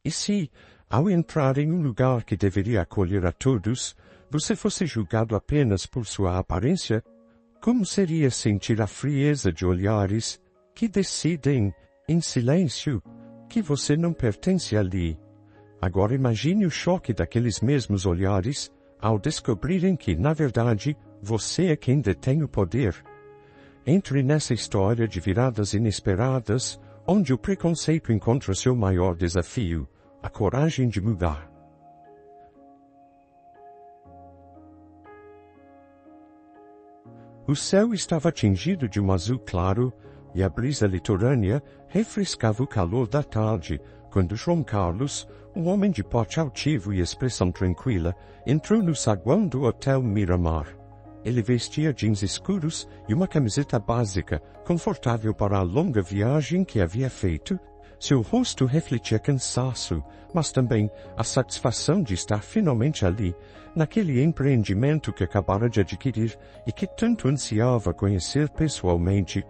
E se, ao entrar em um lugar que deveria acolher a todos, você fosse julgado apenas por sua aparência, como seria sentir a frieza de olhares que decidem, em silêncio, que você não pertence ali? Agora imagine o choque daqueles mesmos olhares ao descobrirem que, na verdade, você é quem detém o poder. Entre nessa história de viradas inesperadas, onde o preconceito encontra seu maior desafio, a coragem de mudar. O céu estava tingido de um azul claro, e a brisa litorânea refrescava o calor da tarde, quando João Carlos, um homem de porte altivo e expressão tranquila, entrou no saguão do Hotel Miramar. Ele vestia jeans escuros e uma camiseta básica, confortável para a longa viagem que havia feito. Seu rosto refletia cansaço, mas também a satisfação de estar finalmente ali, naquele empreendimento que acabara de adquirir e que tanto ansiava conhecer pessoalmente.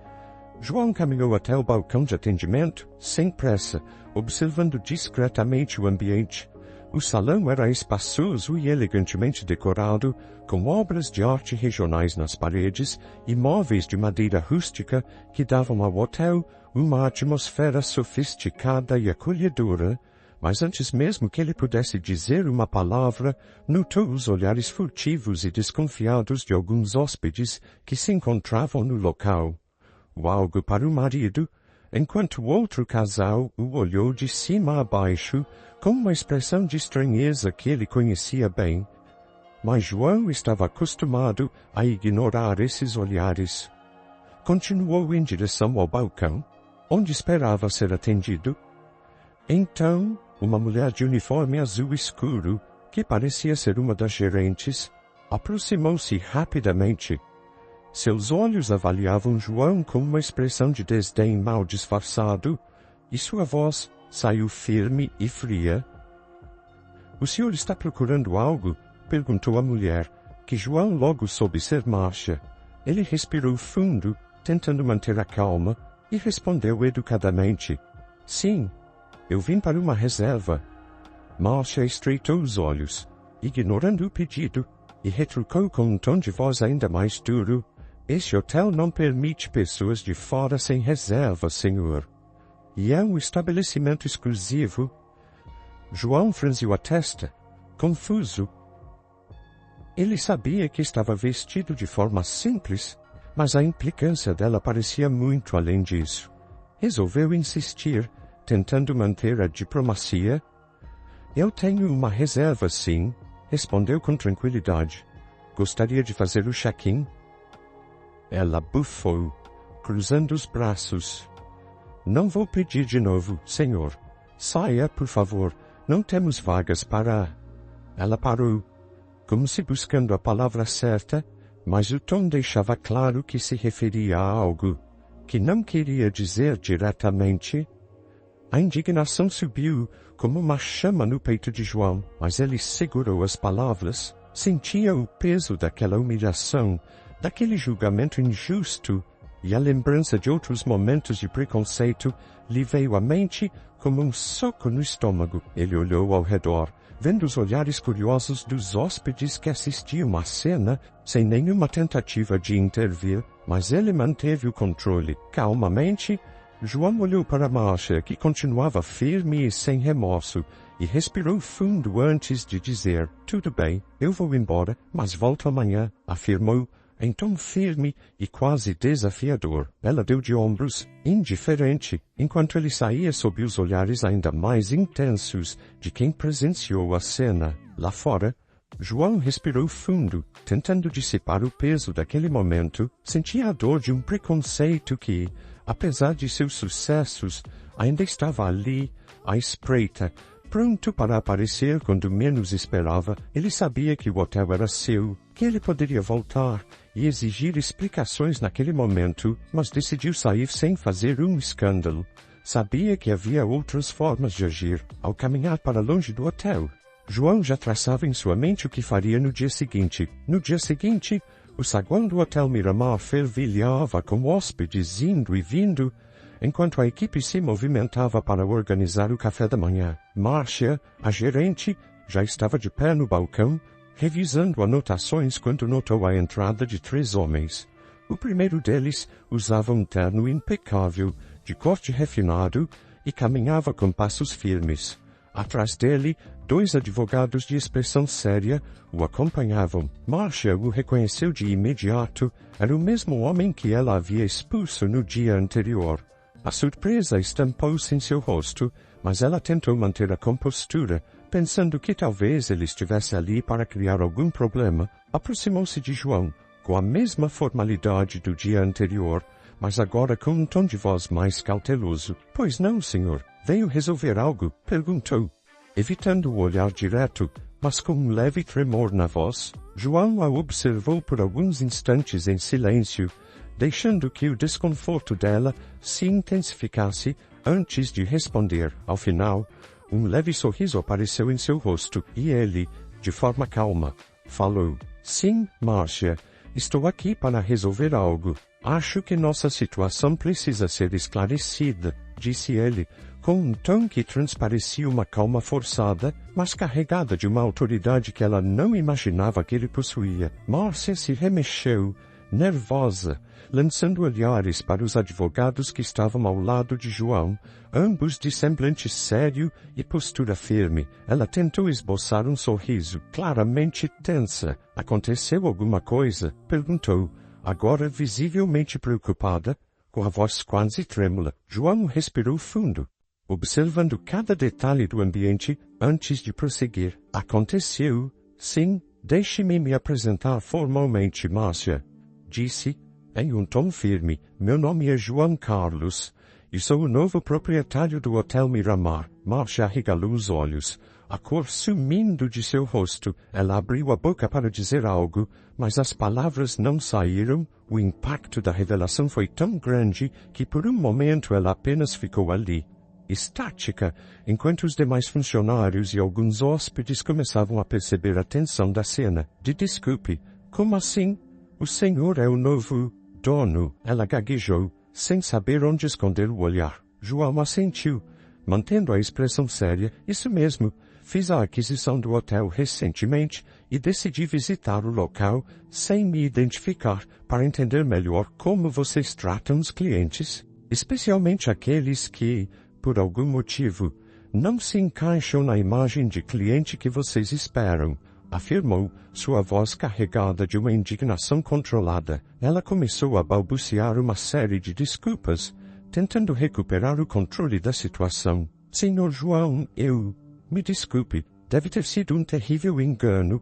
João caminhou até o balcão de atendimento, sem pressa, observando discretamente o ambiente. O salão era espaçoso e elegantemente decorado, com obras de arte regionais nas paredes e móveis de madeira rústica que davam ao hotel uma atmosfera sofisticada e acolhedora. Mas antes mesmo que ele pudesse dizer uma palavra, notou os olhares furtivos e desconfiados de alguns hóspedes que se encontravam no local. Algo para o marido, enquanto o outro casal o olhou de cima a baixo, com uma expressão de estranheza que ele conhecia bem. Mas João estava acostumado a ignorar esses olhares. Continuou em direção ao balcão, onde esperava ser atendido. Então, uma mulher de uniforme azul escuro, que parecia ser uma das gerentes, aproximou-se rapidamente. Seus olhos avaliavam João com uma expressão de desdém mal disfarçado, e sua voz saiu firme e fria. "O senhor está procurando algo?" perguntou a mulher, que João logo soube ser Márcia. Ele respirou fundo, tentando manter a calma, e respondeu educadamente: "Sim, eu vim para uma reserva." Márcia estreitou os olhos, ignorando o pedido, e retrucou com um tom de voz ainda mais duro: "Este hotel não permite pessoas de fora sem reserva, senhor. E é um estabelecimento exclusivo." João franziu a testa, confuso. Ele sabia que estava vestido de forma simples, mas a implicância dela parecia muito além disso. Resolveu insistir, tentando manter a diplomacia. "Eu tenho uma reserva, sim," respondeu com tranquilidade. "Gostaria de fazer o check-in?" Ela bufou, cruzando os braços. "Não vou pedir de novo, senhor. Saia, por favor. Não temos vagas para..." Ela parou, como se buscando a palavra certa, mas o tom deixava claro que se referia a algo que não queria dizer diretamente. A indignação subiu como uma chama no peito de João, mas ele segurou as palavras. Sentia o peso daquela humilhação, daquele julgamento injusto, e a lembrança de outros momentos de preconceito lhe veio à mente como um soco no estômago. Ele olhou ao redor, vendo os olhares curiosos dos hóspedes que assistiam à cena, sem nenhuma tentativa de intervir, mas ele manteve o controle. Calmamente, João olhou para Márcia, que continuava firme e sem remorso, e respirou fundo antes de dizer: "Tudo bem, eu vou embora, mas volto amanhã", afirmou, em tom firme e quase desafiador. Ela deu de ombros, indiferente, enquanto ele saía sob os olhares ainda mais intensos de quem presenciou a cena. Lá fora, João respirou fundo, tentando dissipar o peso daquele momento. Sentia a dor de um preconceito que, apesar de seus sucessos, ainda estava ali, à espreita, pronto para aparecer quando menos esperava. Ele sabia que o hotel era seu, que ele poderia voltar e exigir explicações naquele momento, mas decidiu sair sem fazer um escândalo. Sabia que havia outras formas de agir. Ao caminhar para longe do hotel, João já traçava em sua mente o que faria no dia seguinte. No dia seguinte, o saguão do Hotel Miramar fervilhava com hóspedes indo e vindo. enquanto a equipe se movimentava para organizar o café da manhã. Márcia, a gerente, já estava de pé no balcão, revisando anotações quando notou a entrada de 3 homens. O primeiro deles usava um terno impecável, de corte refinado, e caminhava com passos firmes. Atrás dele, 2 advogados de expressão séria o acompanhavam. Márcia o reconheceu de imediato. Era o mesmo homem que ela havia expulso no dia anterior. A surpresa estampou-se em seu rosto, mas ela tentou manter a compostura, pensando que talvez ele estivesse ali para criar algum problema. Aproximou-se de João, com a mesma formalidade do dia anterior, mas agora com um tom de voz mais cauteloso. Pois não, senhor? Veio resolver algo? Perguntou, evitando o olhar direto, mas com um leve tremor na voz. João a observou por alguns instantes em silêncio, deixando que o desconforto dela se intensificasse antes de responder. Ao final, um leve sorriso apareceu em seu rosto e ele, de forma calma, falou: Sim, Márcia, estou aqui para resolver algo. Acho que nossa situação precisa ser esclarecida, disse ele, com um tom que transparecia uma calma forçada, mas carregada de uma autoridade que ela não imaginava que ele possuía. Márcia se remexeu, nervosa, lançando olhares para os advogados que estavam ao lado de João, ambos de semblante sério e postura firme. Ela tentou esboçar um sorriso, claramente tensa. Aconteceu alguma coisa? Perguntou, agora visivelmente preocupada, com a voz quase trêmula. João respirou fundo, observando cada detalhe do ambiente antes de prosseguir. Aconteceu, sim, deixe-me me apresentar formalmente, Márcia, disse, em um tom firme. Meu nome é João Carlos, e sou o novo proprietário do Hotel Miramar. Márcia arregalou os olhos, a cor sumindo de seu rosto. Ela abriu a boca para dizer algo, mas as palavras não saíram. O impacto da revelação foi tão grande que por um momento ela apenas ficou ali, estática, enquanto os demais funcionários e alguns hóspedes começavam a perceber a tensão da cena. Desculpe, como assim? O senhor é o novo dono? Ela gaguejou, sem saber onde esconder o olhar. João assentiu, mantendo a expressão séria. Isso mesmo. Fiz a aquisição do hotel recentemente e decidi visitar o local sem me identificar para entender melhor como vocês tratam os clientes, especialmente aqueles que, por algum motivo, não se encaixam na imagem de cliente que vocês esperam, afirmou, sua voz carregada de uma indignação controlada. Ela começou a balbuciar uma série de desculpas, tentando recuperar o controle da situação. Senhor João, me desculpe, deve ter sido um terrível engano.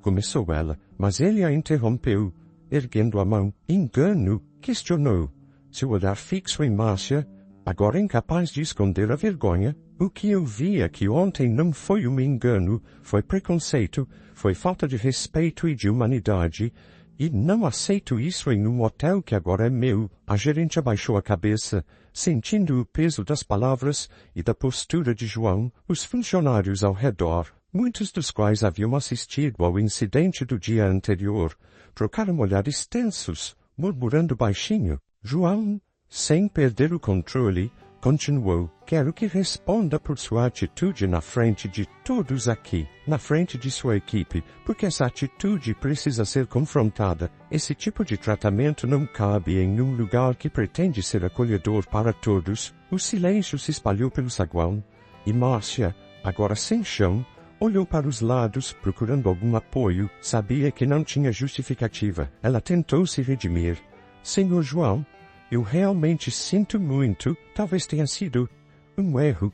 Começou ela, mas ele a interrompeu, erguendo a mão. Engano? Questionou, seu olhar fixo em Márcia, agora incapaz de esconder a vergonha. O que eu vi aqui ontem não foi um engano, foi preconceito, foi falta de respeito e de humanidade, e não aceito isso em um hotel que agora é meu. A gerente abaixou a cabeça, sentindo o peso das palavras e da postura de João. Os funcionários ao redor, muitos dos quais haviam assistido ao incidente do dia anterior, trocaram olhares tensos, murmurando baixinho. João, sem perder o controle, continuou. Quero que responda por sua atitude na frente de todos aqui, na frente de sua equipe, porque essa atitude precisa ser confrontada. Esse tipo de tratamento não cabe em um lugar que pretende ser acolhedor para todos. O silêncio se espalhou pelo saguão, e Márcia, agora sem chão, olhou para os lados, procurando algum apoio. Sabia que não tinha justificativa. Ela tentou se redimir. Senhor João, eu realmente sinto muito, talvez tenha sido um erro.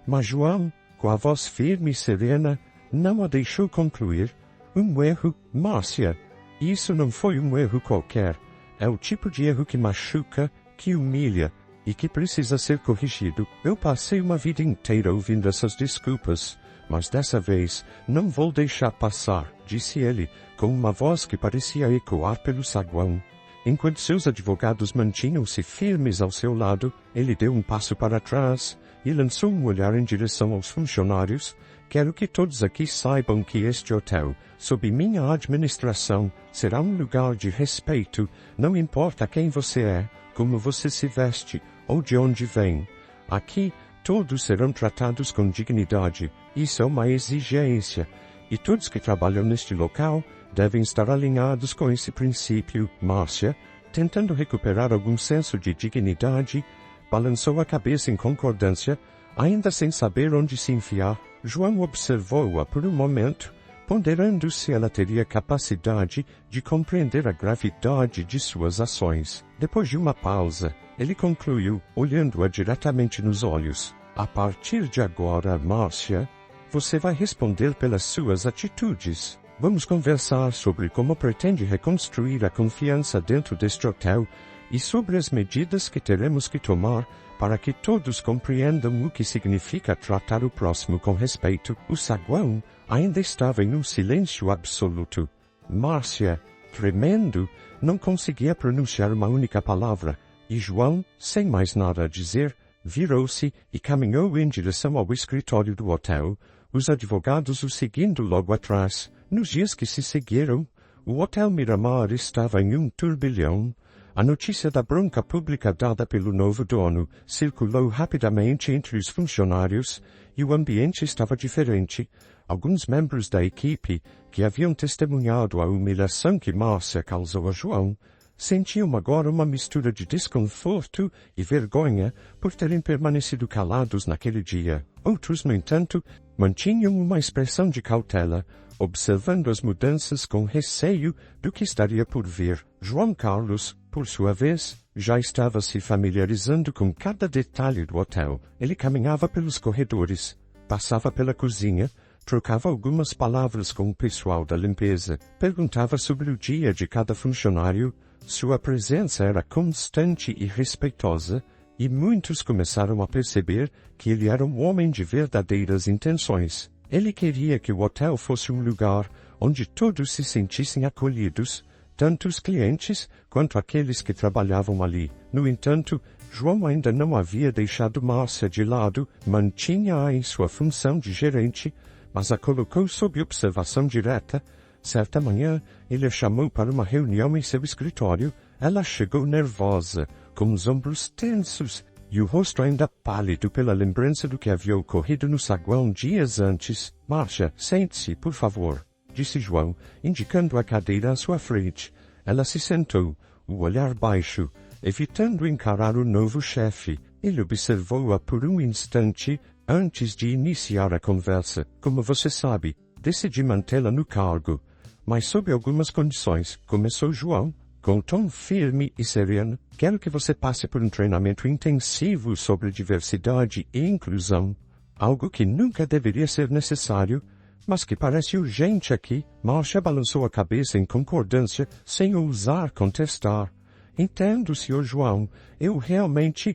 Mas João, com a voz firme e serena, não a deixou concluir. Um erro, Márcia? Isso não foi um erro qualquer. É o tipo de erro que machuca, que humilha e que precisa ser corrigido. Eu passei uma vida inteira ouvindo essas desculpas, mas dessa vez não vou deixar passar, disse ele, com uma voz que parecia ecoar pelo saguão. Enquanto seus advogados mantinham-se firmes ao seu lado, ele deu um passo para trás e lançou um olhar em direção aos funcionários. Quero que todos aqui saibam que este hotel, sob minha administração, será um lugar de respeito. Não importa quem você é, como você se veste ou de onde vêm. Aqui, todos serão tratados com dignidade. Isso é uma exigência. E todos que trabalham neste local devem estar alinhados com esse princípio. Márcia, tentando recuperar algum senso de dignidade, balançou a cabeça em concordância, ainda sem saber onde se enfiar. João observou-a por um momento, ponderando se ela teria capacidade de compreender a gravidade de suas ações. Depois de uma pausa, ele concluiu, olhando-a diretamente nos olhos. A partir de agora, Márcia, você vai responder pelas suas atitudes. Vamos conversar sobre como pretende reconstruir a confiança dentro deste hotel e sobre as medidas que teremos que tomar para que todos compreendam o que significa tratar o próximo com respeito. O saguão ainda estava em um silêncio absoluto. Márcia, tremendo, não conseguia pronunciar uma única palavra, e João, sem mais nada a dizer, virou-se e caminhou em direção ao escritório do hotel, os advogados o seguindo logo atrás. Nos dias que se seguiram, o Hotel Miramar estava em um turbilhão. A notícia da bronca pública dada pelo novo dono circulou rapidamente entre os funcionários e o ambiente estava diferente. Alguns membros da equipe, que haviam testemunhado a humilhação que Márcia causou a João, sentiam agora uma mistura de desconforto e vergonha por terem permanecido calados naquele dia. Outros, no entanto, mantinham uma expressão de cautela, observando as mudanças com receio do que estaria por vir. João Carlos, por sua vez, já estava se familiarizando com cada detalhe do hotel. Ele caminhava pelos corredores, passava pela cozinha, trocava algumas palavras com o pessoal da limpeza, perguntava sobre o dia de cada funcionário. Sua presença era constante e respeitosa, e muitos começaram a perceber que ele era um homem de verdadeiras intenções. Ele queria que o hotel fosse um lugar onde todos se sentissem acolhidos, tanto os clientes quanto aqueles que trabalhavam ali. No entanto, João ainda não havia deixado Márcia de lado, mantinha-a em sua função de gerente, mas a colocou sob observação direta. Certa manhã, ele a chamou para uma reunião em seu escritório. Ela chegou nervosa, com os ombros tensos e o rosto ainda pálido pela lembrança do que havia ocorrido no saguão dias antes. Márcia, sente-se, por favor, disse João, indicando a cadeira à sua frente. Ela se sentou, o olhar baixo, evitando encarar o novo chefe. Ele observou-a por um instante antes de iniciar a conversa. Como você sabe, decidi mantê-la no cargo, mas sob algumas condições, começou João, com tom firme e sereno. Quero que você passe por um treinamento intensivo sobre diversidade e inclusão, algo que nunca deveria ser necessário, mas que parece urgente aqui. Márcia balançou a cabeça em concordância, sem ousar contestar. Entendo, Sr. João. Eu realmente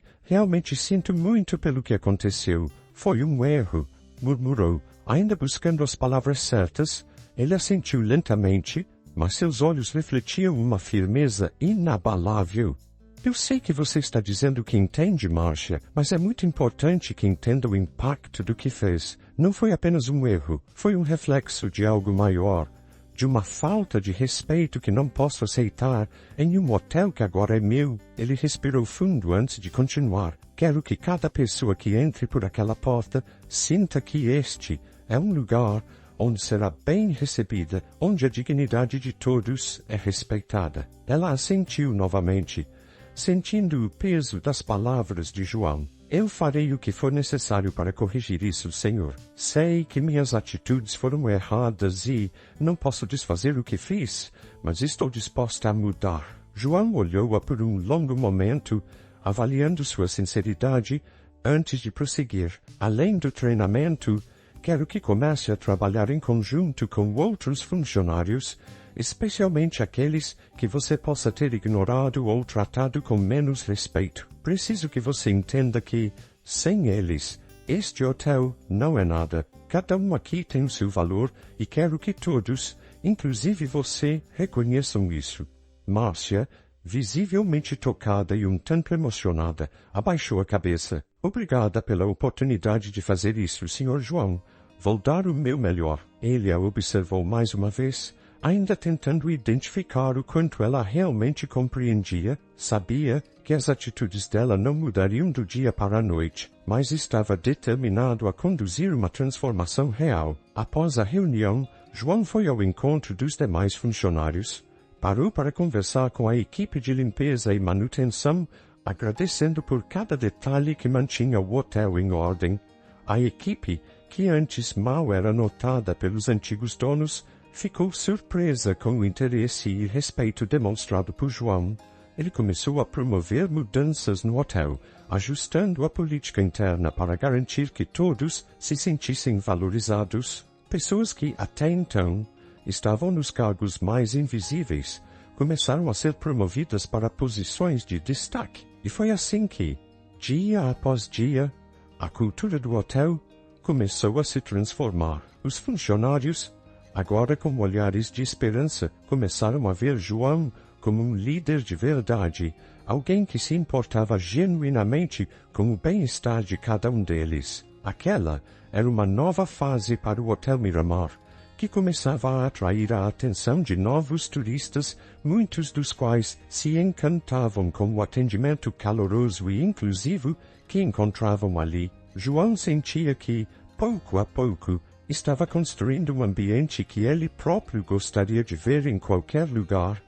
sinto muito pelo que aconteceu. Foi um erro, murmurou, ainda buscando as palavras certas. Ele assentiu lentamente, mas seus olhos refletiam uma firmeza inabalável. Eu sei que você está dizendo que entende, Márcia, mas é muito importante que entenda o impacto do que fez. Não foi apenas um erro, foi um reflexo de algo maior, de uma falta de respeito que não posso aceitar em um hotel que agora é meu. Ele respirou fundo antes de continuar. Quero que cada pessoa que entre por aquela porta sinta que este é um lugar onde será bem recebida, onde a dignidade de todos é respeitada. Ela assentiu novamente, sentindo o peso das palavras de João. Eu farei o que for necessário para corrigir isso, senhor. Sei que minhas atitudes foram erradas e não posso desfazer o que fiz, mas estou disposta a mudar. João olhou-a por um longo momento, avaliando sua sinceridade antes de prosseguir. Além do treinamento, quero que comece a trabalhar em conjunto com outros funcionários, especialmente aqueles que você possa ter ignorado ou tratado com menos respeito. Preciso que você entenda que, sem eles, este hotel não é nada. Cada um aqui tem o seu valor e quero que todos, inclusive você, reconheçam isso. Márcia, visivelmente tocada e um tanto emocionada, abaixou a cabeça. Obrigada pela oportunidade de fazer isso, Sr. João. Vou dar o meu melhor. Ele a observou mais uma vez, ainda tentando identificar o quanto ela realmente compreendia, sabia que as atitudes dela não mudariam do dia para a noite, mas estava determinado a conduzir uma transformação real. Após a reunião, João foi ao encontro dos demais funcionários. Parou para conversar com a equipe de limpeza e manutenção, agradecendo por cada detalhe que mantinha o hotel em ordem. A equipe, que antes mal era notada pelos antigos donos, ficou surpresa com o interesse e respeito demonstrado por João. Ele começou a promover mudanças no hotel, ajustando a política interna para garantir que todos se sentissem valorizados. Pessoas que, até então, estavam nos cargos mais invisíveis, começaram a ser promovidas para posições de destaque. E foi assim que, dia após dia, a cultura do hotel começou a se transformar. Os funcionários, agora com olhares de esperança, começaram a ver João como um líder de verdade, alguém que se importava genuinamente com o bem-estar de cada um deles. Aquela era uma nova fase para o Hotel Miramar, que começava a atrair a atenção de novos turistas, muitos dos quais se encantavam com o atendimento caloroso e inclusivo que encontravam ali. João sentia que, pouco a pouco, estava construindo um ambiente que ele próprio gostaria de ver em qualquer lugar.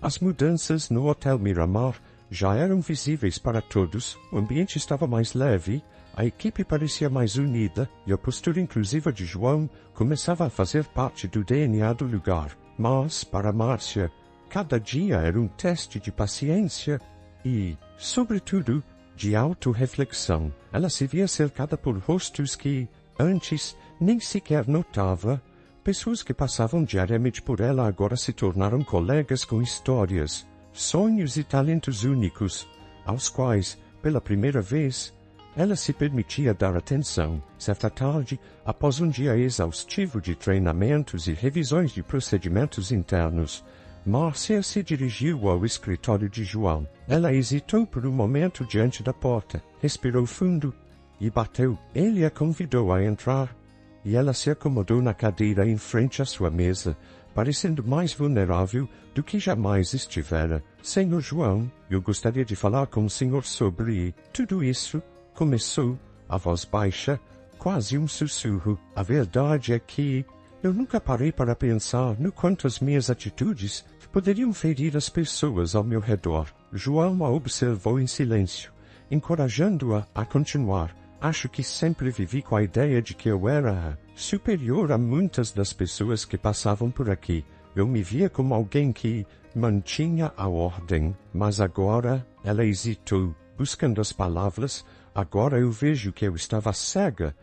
As mudanças no Hotel Miramar já eram visíveis para todos, o ambiente estava mais leve, a equipe parecia mais unida e a postura inclusiva de João começava a fazer parte do DNA do lugar. Mas, para Márcia, cada dia era um teste de paciência e, sobretudo, de autorreflexão. Ela se via cercada por rostos que, antes, nem sequer notava. Pessoas que passavam diariamente por ela agora se tornaram colegas com histórias, sonhos e talentos únicos, aos quais, pela primeira vez, ela se permitia dar atenção. Certa tarde, após um dia exaustivo de treinamentos e revisões de procedimentos internos, Márcia se dirigiu ao escritório de João. Ela hesitou por um momento diante da porta, respirou fundo e bateu. Ele a convidou a entrar, e ela se acomodou na cadeira em frente à sua mesa, parecendo mais vulnerável do que jamais estivera. Senhor João, eu gostaria de falar com o senhor sobre tudo isso. Começou, a voz baixa, quase um sussurro. A verdade é que eu nunca parei para pensar no quanto as minhas atitudes poderiam ferir as pessoas ao meu redor. João a observou em silêncio, encorajando-a a continuar. Acho que sempre vivi com a ideia de que eu era superior a muitas das pessoas que passavam por aqui. Eu me via como alguém que mantinha a ordem, mas agora ela hesitou, buscando as palavras. Agora eu vejo que eu estava cega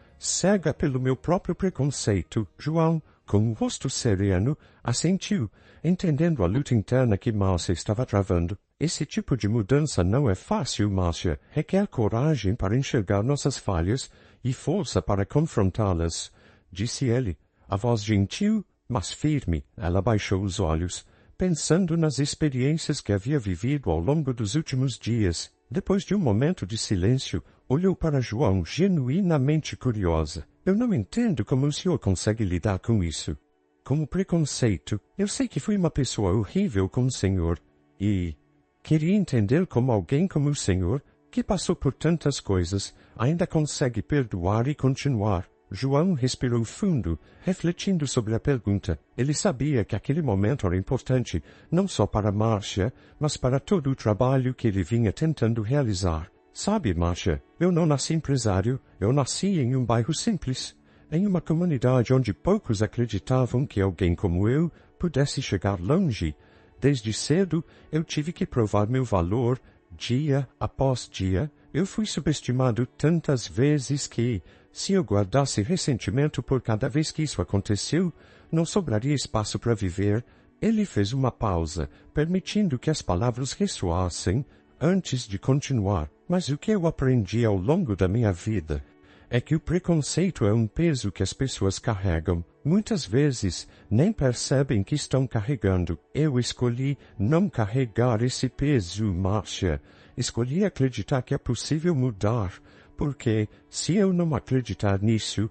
pelo meu próprio preconceito. João, com o rosto sereno, assentiu, entendendo a luta interna que Márcia estava travando. Esse tipo de mudança não é fácil, Márcia. Requer coragem para enxergar nossas falhas e força para confrontá-las, disse ele. A voz gentil, mas firme. Ela baixou os olhos, pensando nas experiências que havia vivido ao longo dos últimos dias. Depois de um momento de silêncio, olhou para João, genuinamente curiosa. Eu não entendo como o senhor consegue lidar com isso. Com o preconceito. Eu sei que fui uma pessoa horrível com o senhor. E queria entender como alguém como o senhor, que passou por tantas coisas, ainda consegue perdoar e continuar. João respirou fundo, refletindo sobre a pergunta. Ele sabia que aquele momento era importante, não só para Márcia, mas para todo o trabalho que ele vinha tentando realizar. Sabe, Márcia, eu não nasci empresário, eu nasci em um bairro simples, em uma comunidade onde poucos acreditavam que alguém como eu pudesse chegar longe. Desde cedo, eu tive que provar meu valor, dia após dia. Eu fui subestimado tantas vezes que, se eu guardasse ressentimento por cada vez que isso aconteceu, não sobraria espaço para viver. Ele fez uma pausa, permitindo que as palavras ressoassem antes de continuar. Mas o que eu aprendi ao longo da minha vida é que o preconceito é um peso que as pessoas carregam. Muitas vezes nem percebem que estão carregando. Eu escolhi não carregar esse peso, Márcia. Escolhi acreditar que é possível mudar, porque se eu não acreditar nisso,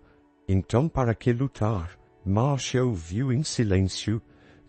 então para que lutar? Márcia ouviu em silêncio,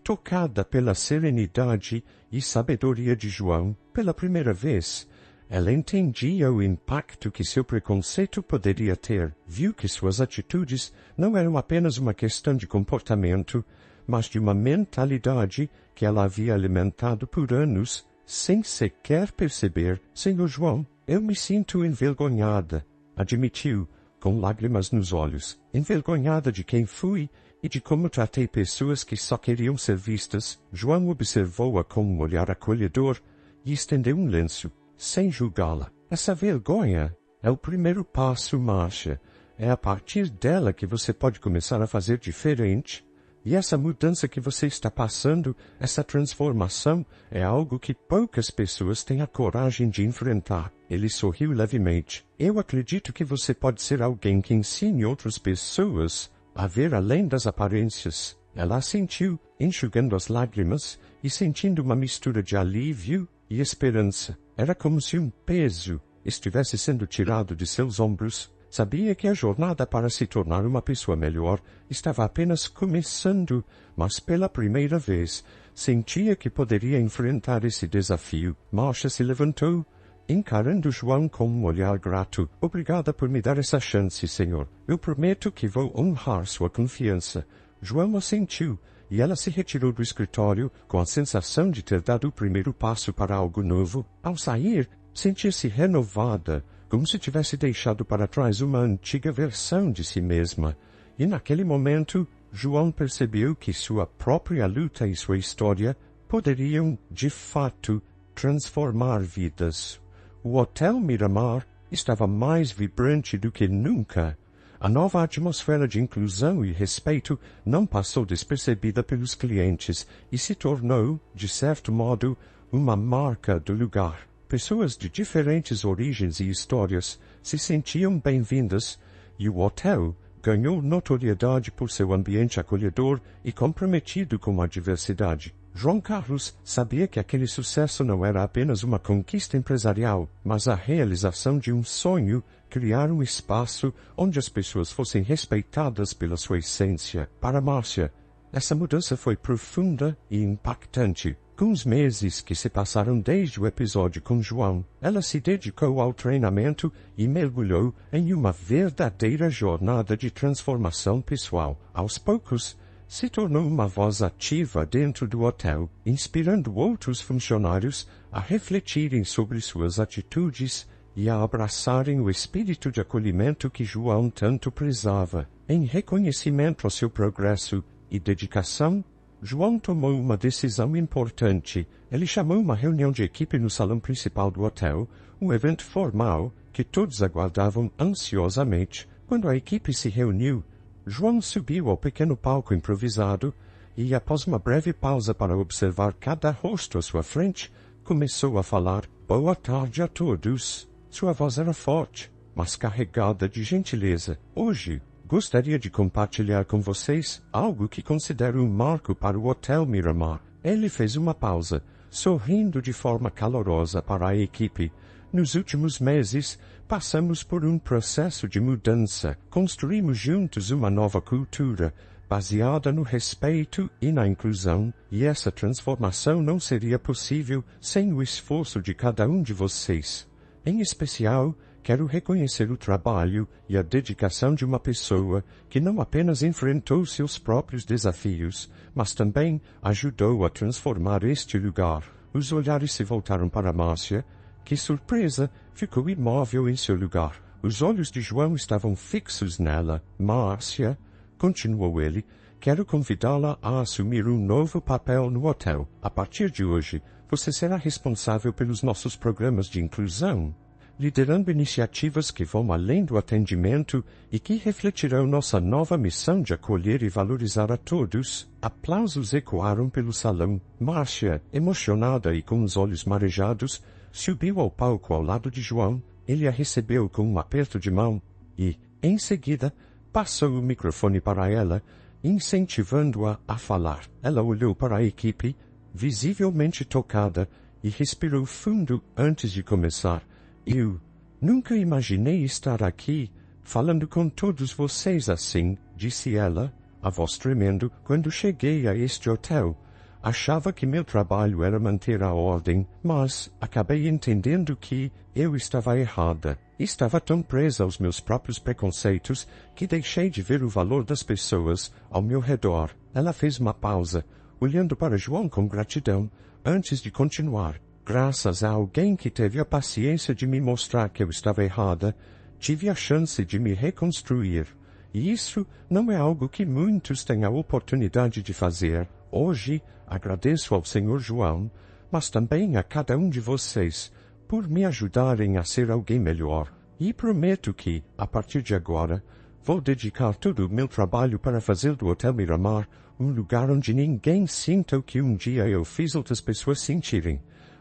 tocada pela serenidade e sabedoria de João, pela primeira vez, ela entendia o impacto que seu preconceito poderia ter. Viu que suas atitudes não eram apenas uma questão de comportamento, mas de uma mentalidade que ela havia alimentado por anos, sem sequer perceber. Senhor João, eu me sinto envergonhada, admitiu, com lágrimas nos olhos, envergonhada de quem fui e de como tratei pessoas que só queriam ser vistas. João observou-a com um olhar acolhedor e estendeu um lenço, sem julgá-la. Essa vergonha é o primeiro passo, Márcia. É a partir dela que você pode começar a fazer diferente. E essa mudança que você está passando, essa transformação, é algo que poucas pessoas têm a coragem de enfrentar. Ele sorriu levemente. Eu acredito que você pode ser alguém que ensine outras pessoas a ver além das aparências. Ela assentiu, enxugando as lágrimas e sentindo uma mistura de alívio e esperança. Era como se um peso estivesse sendo tirado de seus ombros. Sabia que a jornada para se tornar uma pessoa melhor estava apenas começando, mas pela primeira vez sentia que poderia enfrentar esse desafio. Márcia se levantou, encarando João com um olhar grato. Obrigada por me dar essa chance, Senhor. Eu prometo que vou honrar sua confiança. João assentiu, e ela se retirou do escritório com a sensação de ter dado o primeiro passo para algo novo. Ao sair, sentia-se renovada, como se tivesse deixado para trás uma antiga versão de si mesma. E naquele momento, João percebeu que sua própria luta e sua história poderiam, de fato, transformar vidas. O Hotel Miramar estava mais vibrante do que nunca. A nova atmosfera de inclusão e respeito não passou despercebida pelos clientes e se tornou, de certo modo, uma marca do lugar. Pessoas de diferentes origens e histórias se sentiam bem-vindas e o hotel ganhou notoriedade por seu ambiente acolhedor e comprometido com a diversidade. João Carlos sabia que aquele sucesso não era apenas uma conquista empresarial, mas a realização de um sonho: criar um espaço onde as pessoas fossem respeitadas pela sua essência. Para Márcia, essa mudança foi profunda e impactante. Com os meses que se passaram desde o episódio com João, ela se dedicou ao treinamento e mergulhou em uma verdadeira jornada de transformação pessoal. Aos poucos, se tornou uma voz ativa dentro do hotel, inspirando outros funcionários a refletirem sobre suas atitudes e a abraçarem o espírito de acolhimento que João tanto prezava. Em reconhecimento ao seu progresso e dedicação, João tomou uma decisão importante. Ele chamou uma reunião de equipe no salão principal do hotel, um evento formal que todos aguardavam ansiosamente. Quando a equipe se reuniu, João subiu ao pequeno palco improvisado e, após uma breve pausa para observar cada rosto à sua frente, começou a falar. Boa tarde a todos. Sua voz era forte, mas carregada de gentileza. Hoje, gostaria de compartilhar com vocês algo que considero um marco para o Hotel Miramar. Ele fez uma pausa, sorrindo de forma calorosa para a equipe. Nos últimos meses, passamos por um processo de mudança. Construímos juntos uma nova cultura, baseada no respeito e na inclusão, e essa transformação não seria possível sem o esforço de cada um de vocês. Em especial, quero reconhecer o trabalho e a dedicação de uma pessoa que não apenas enfrentou seus próprios desafios, mas também ajudou a transformar este lugar. Os olhares se voltaram para Márcia, que, surpresa, ficou imóvel em seu lugar. Os olhos de João estavam fixos nela. Márcia, continuou ele, quero convidá-la a assumir um novo papel no hotel. A partir de hoje, você será responsável pelos nossos programas de inclusão, liderando iniciativas que vão além do atendimento e que refletirão nossa nova missão de acolher e valorizar a todos. Aplausos ecoaram pelo salão. Márcia, emocionada e com os olhos marejados, subiu ao palco ao lado de João. Ele a recebeu com um aperto de mão e, em seguida, passou o microfone para ela, incentivando-a a falar. Ela olhou para a equipe, visivelmente tocada, e respirou fundo antes de começar. Eu nunca imaginei estar aqui, falando com todos vocês assim, disse ela, a voz tremendo, quando cheguei a este hotel. Achava que meu trabalho era manter a ordem, mas acabei entendendo que eu estava errada. Estava tão presa aos meus próprios preconceitos que deixei de ver o valor das pessoas ao meu redor. Ela fez uma pausa, olhando para João com gratidão, antes de continuar. Graças a alguém que teve a paciência de me mostrar que eu estava errada, tive a chance de me reconstruir. E isso não é algo que muitos têm a oportunidade de fazer. Hoje, agradeço ao Senhor João, mas também a cada um de vocês, por me ajudarem a ser alguém melhor. E prometo que, a partir de agora, vou dedicar todo o meu trabalho para fazer do Hotel Miramar um lugar onde ninguém sinta o que um dia eu fiz outras pessoas sentirem.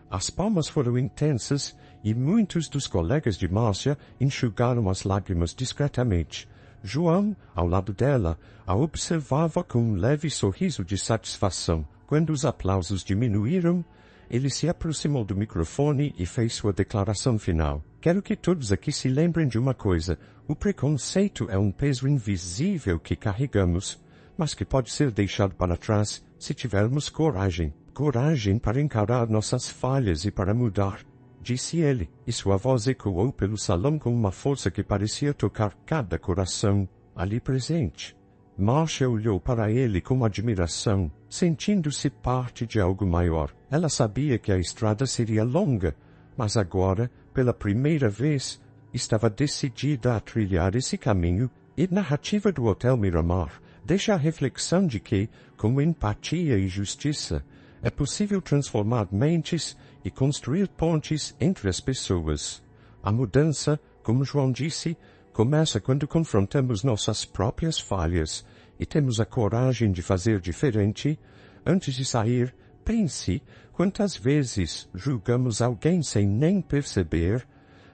As palmas foram intensas e muitos dos colegas de Márcia enxugaram as lágrimas discretamente. João, ao lado dela, a observava com um leve sorriso de satisfação. Quando os aplausos diminuíram, ele se aproximou do microfone e fez sua declaração final. Quero que todos aqui se lembrem de uma coisa. O preconceito é um peso invisível que carregamos, mas que pode ser deixado para trás se tivermos coragem. Coragem para encarar nossas falhas e para mudar, disse ele, e sua voz ecoou pelo salão com uma força que parecia tocar cada coração ali presente. Márcia olhou para ele com admiração, sentindo-se parte de algo maior. Ela sabia que a estrada seria longa, mas agora, pela primeira vez, estava decidida a trilhar esse caminho. E a narrativa do Hotel Miramar deixa a reflexão de que, com empatia e justiça, é possível transformar mentes e construir pontes entre as pessoas. A mudança, como João disse, começa quando confrontamos nossas próprias falhas e temos a coragem de fazer diferente. Antes de sair, pense quantas vezes julgamos alguém sem nem perceber.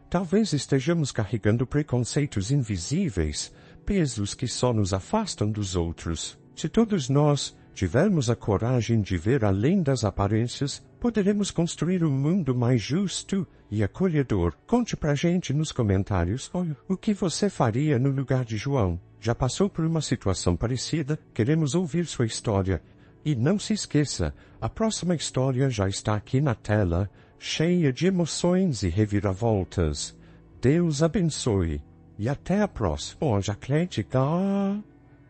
Talvez estejamos carregando preconceitos invisíveis, pesos que só nos afastam dos outros. Se todos nós tivermos a coragem de ver além das aparências, poderemos construir um mundo mais justo e acolhedor. Conte pra gente nos comentários o que você faria no lugar de João. Já passou por uma situação parecida? Queremos ouvir sua história. E não se esqueça, a próxima história já está aqui na tela, cheia de emoções e reviravoltas. Deus abençoe. E até a próxima. Hoje, Atlética,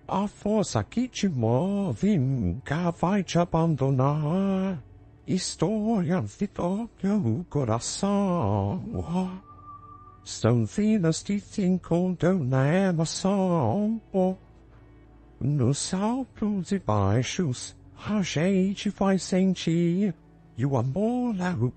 a força que te move nunca vai te abandonar. Histórias que tocam o coração. São vidas que se encontram na emoção. Nos altos e baixos, a gente vai sentir. E o amor é o